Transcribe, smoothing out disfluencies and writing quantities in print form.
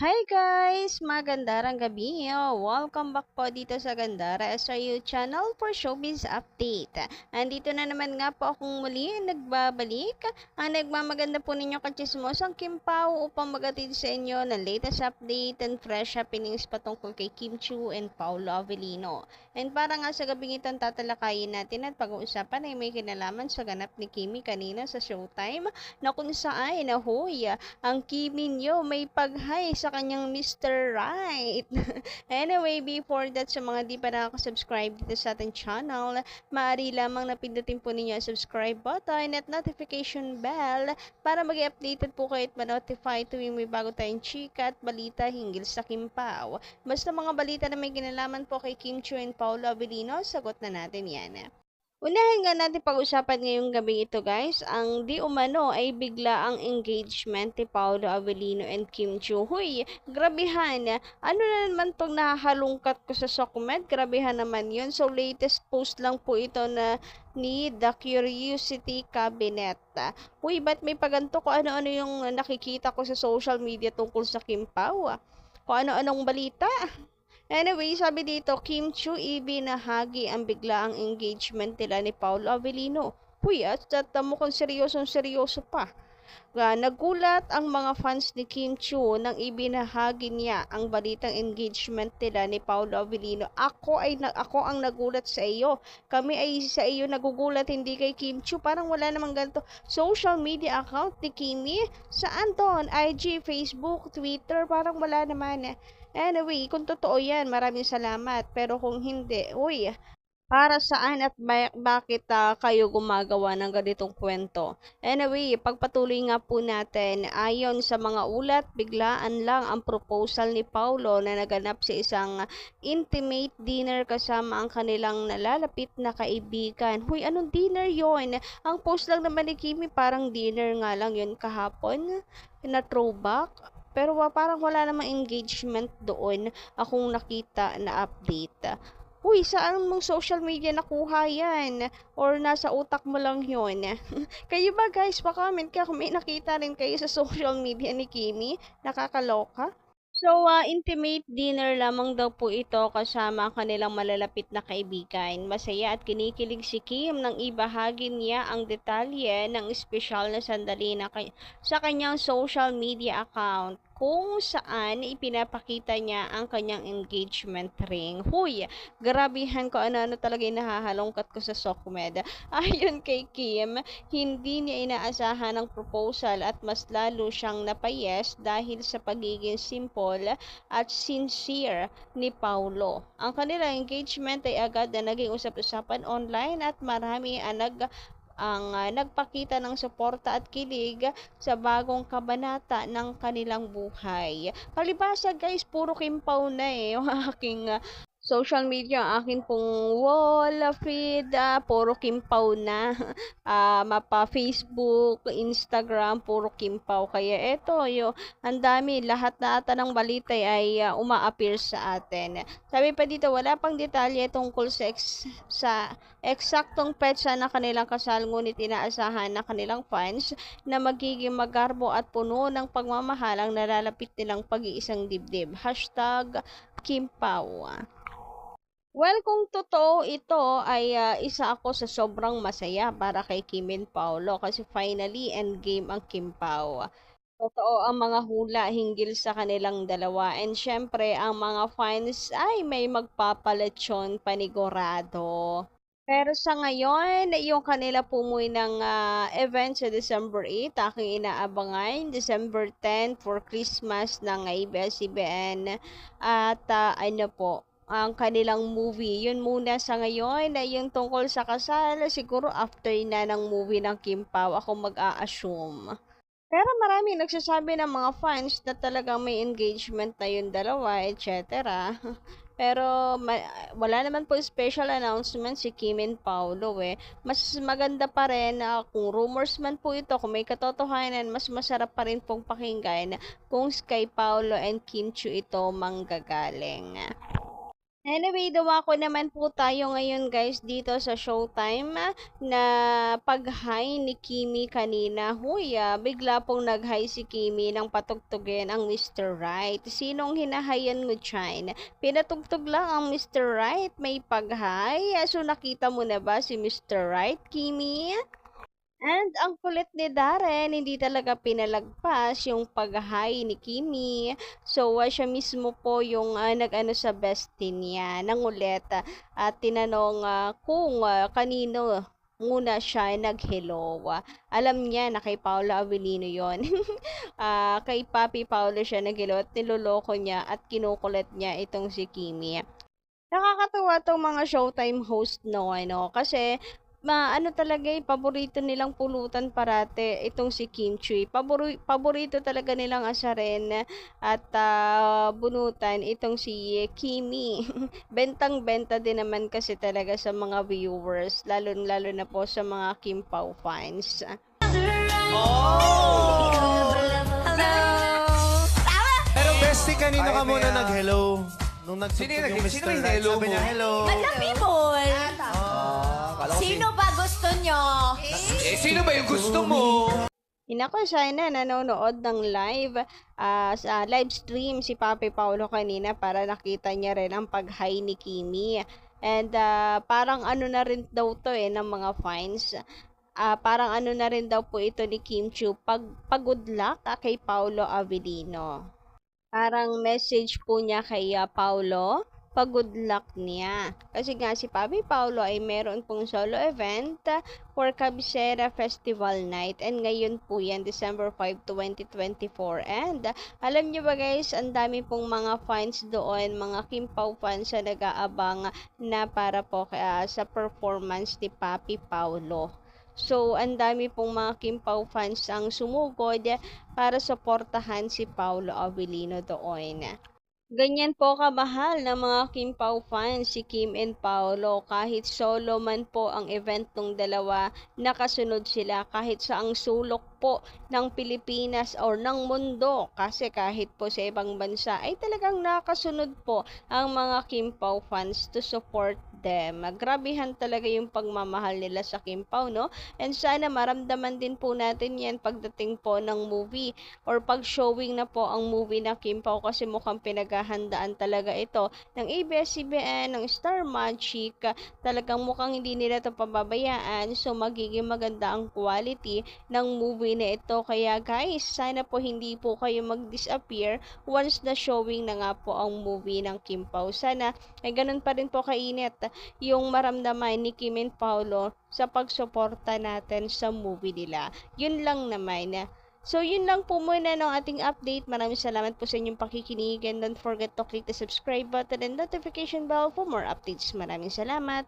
Hi guys! Magandang gabi! Welcome back po dito sa Gandara SRU channel for Showbiz Update. Andito na naman nga po akong muli nagbabalik. Ang nagmamaganda po ninyo kachismosang Kim Pao upang magatid sa inyo ng latest update and fresh happenings patungkol kay Kim Chiu and Paolo Avellino. And para nga sa gabing itong tatalakayin natin at pag-uusapan ay may kinalaman sa ganap ni Kimi kanina sa Showtime na kung saan ang Kimi nyo may pag-hi sa kanyang Mr. Right. Anyway, before that, sa mga di pa nakaka-subscribe dito sa ating channel, maaari lamang na pindutin po ninyo ang subscribe button at notification bell para mag-updated po kayo at ma-notify tuwing may bago tayong chika at balita hinggil sa Kim Pao. Basta mga balita na may kinalaman po kay Kim Chiu and Paolo Avellino, sagot na natin yan. Unahin nga natin pag-usapan ngayong gabi ito guys, ang di umano ay bigla ang engagement ni Paolo Avellino and Kim Chiu. Huy, grabehan. Ano na naman tong nakakalungkat ko sa Sokmed? Grabehan naman yun. So latest post lang po ito na ni The Curiosity Cabinet. Huy, ba't may paganto ko ano-ano yung nakikita ko sa social media tungkol sa Kim Pao? Kung ano-anong balita. Anyway, sabi dito, Kim Chiu ibinahagi ang biglaang engagement nila ni Paolo Avellino. Huy, at mukhang seryosong-seryoso pa. Nagulat ang mga fans ni Kim Chiu nang ibinahagi niya ang balitang engagement nila ni Paolo Avellino. Ako ang nagulat sa iyo. Kami ay sa iyo nagugulat, hindi kay Kim Chiu. Parang wala namang ganito. Social media account ni Kimi? Saan doon? IG, Facebook, Twitter? Parang wala naman. Anyway, kung totoo yan, maraming salamat. Pero kung hindi, uy, para saan at bakit kayo gumagawa ng ganitong kwento? Anyway, pagpatuloy nga po natin, ayon sa mga ulat, biglaan lang ang proposal ni Paulo na naganap sa isang intimate dinner kasama ang kanilang nalalapit na kaibigan. Huy, anong dinner yon? Ang post lang naman ni Kimi, parang dinner nga lang yon kahapon na throwback. Pero parang wala namang engagement doon akong nakita na update. Uy, saan mong social media nakuha yan? Or nasa utak mo lang yun? Kayo ba guys, pa-comment ka kung may nakita rin kayo sa social media ni Kimi? Nakakaloka? So, intimate dinner lamang daw po ito kasama ang kanilang malalapit na kaibigan. Masaya at kinikilig si Kim nang ibahagi niya ang detalye ng espesyal na sandali sa kanyang social media account kung saan ipinapakita niya ang kanyang engagement ring. Huy, grabihan ko ano-ano talaga yung nahahalongkat ko sa Sokmed. Ayon kay Kim, hindi niya inaasahan ang proposal at mas lalo siyang napayes dahil sa pagiging simple at sincere ni Paulo. Ang kanilang engagement ay agad na naging usap-usapan online at marami nagpakita ng suporta at kilig sa bagong kabanata ng kanilang buhay. Palibasa guys, puro kimpaw na yung aking social media, ang akin pong wall feed, puro kimpaw na. Mapa Facebook, Instagram, puro kimpaw. Kaya eto, ang dami, lahat na ata ng balita ay uma-appear sa atin. Sabi pa dito, wala pang detalye tungkol sa eksaktong petsa na kanilang kasal, ngunit inaasahan na kanilang fans na magiging magarbo at puno ng pagmamahal ang nalalapit nilang pag-iisang dibdib. Hashtag Kimpaw. Well, kung totoo ito ay isa ako sa sobrang masaya para kay Kim and Paolo kasi finally endgame ang Kim Pao. Totoo ang mga hula hinggil sa kanilang dalawa and syempre ang mga fans ay may magpapaletsyon panigurado. Pero sa ngayon, yung kanila pumuy ng event sa December 8, aking inaabangan, December 10 for Christmas ng ABS-CBN at ano po, ang kanilang movie. Yun muna sa ngayon na yung tungkol sa kasal, siguro after na ng movie ng Kim Pao, ako mag-a-assume. Pero marami nagsasabi ng mga fans na talagang may engagement na yung dalawa, etc. Pero wala naman po special announcement si Kim and Paolo eh. Mas maganda pa rin na kung rumors man po ito, kung may katotohanan, mas masarap pa rin pong pakinggan kung kay Paolo and Kim Chiu ito manggagaling. Anyway, dumako naman po tayo ngayon guys dito sa Showtime na pag-hi ni Kimi kanina. Huy, bigla pong nag-hi si Kimi nang patugtugin ang Mr. Right. Sinong hinahayan mo dyan? Pinatugtog lang ang Mr. Right, may pag-hi. So nakita mo na ba si Mr. Right, Kimi? And ang kulit ni Darren, hindi talaga pinalagpas yung pag-hi ni Kimi. So, siya mismo po yung nag-ano sa bestie niya, nangulit at tinanong kung kanino muna siya nag-hello. Alam niya na kay Paolo Avellino yon. Kay Papi Paolo siya nag-hello at niloloko niya at kinukulit niya itong si Kimi. Nakakatuwa 'tong mga Showtime host 'no, ano, kasi ano talaga, paborito nilang pulutan parate itong si Kimchi. Paborito talaga nilang asarin at bunutan itong si Kimi. Bentang-benta din naman kasi talaga sa mga viewers, lalo-lalo na po sa mga Kim Pao fans. Oh! Pero bestie, kanino ka muna nag-hello? Nung Sino yung nagtugtog yung sino Mr. yung Right, hello sabi mo? niya hello. Madami people. Kala ko Sino ba gusto nyo? sino ba yung gusto mo? Inako, sana nanonood ng live sa live stream si Papi Paulo kanina para nakita niya rin ang pag-hi ni Kimi. And parang ano na rin daw to ng mga fans. Parang ano na rin daw po ito ni Kim Chiu, pag-good luck kay Paulo Avellino. Parang message po niya kay Paulo, pag-good luck niya. Kasi nga si Papi Paulo ay meron pong solo event for Cabecera Festival Night. And ngayon po yan, December 5, 2024. And alam niyo ba guys, ang dami pong mga fans doon, mga Kim Pao fans na nag-aabang na para po sa performance ni Papi Paulo. So, ang dami pong mga Kim Pao fans ang sumugod para suportahan si Paulo Avellino doon. Ganyan po kamahal ng mga Kim Pao fans si Kim and Paolo. Kahit solo man po ang event ng dalawa, nakasunod sila kahit sa ang sulok po ng Pilipinas or ng mundo. Kasi kahit po sa ibang bansa ay talagang nakasunod po ang mga Kim Pao fans to support them. Grabehan talaga yung pagmamahal nila sa Kim Pao, no? And sana maramdaman din po natin yan pagdating po ng movie or pag showing na po ang movie na Kim Pao kasi mukhang pinaghahandaan talaga ito ng ABS-CBN, ng Star Magic. Talagang mukhang hindi nila ito pababayaan, so magiging maganda ang quality ng movie na ito. Kaya guys, sana po hindi po kayo mag-disappear once na showing na nga po ang movie ng Kim Pao. Sana ay ganun pa rin po kainit yung maramdaman ni Kim and Paolo sa pagsuporta natin sa movie nila. Yun lang naman. So, yun lang po muna ng ating update. Maraming salamat po sa inyong pakikinig and don't forget to click the subscribe button and notification bell for more updates. Maraming salamat.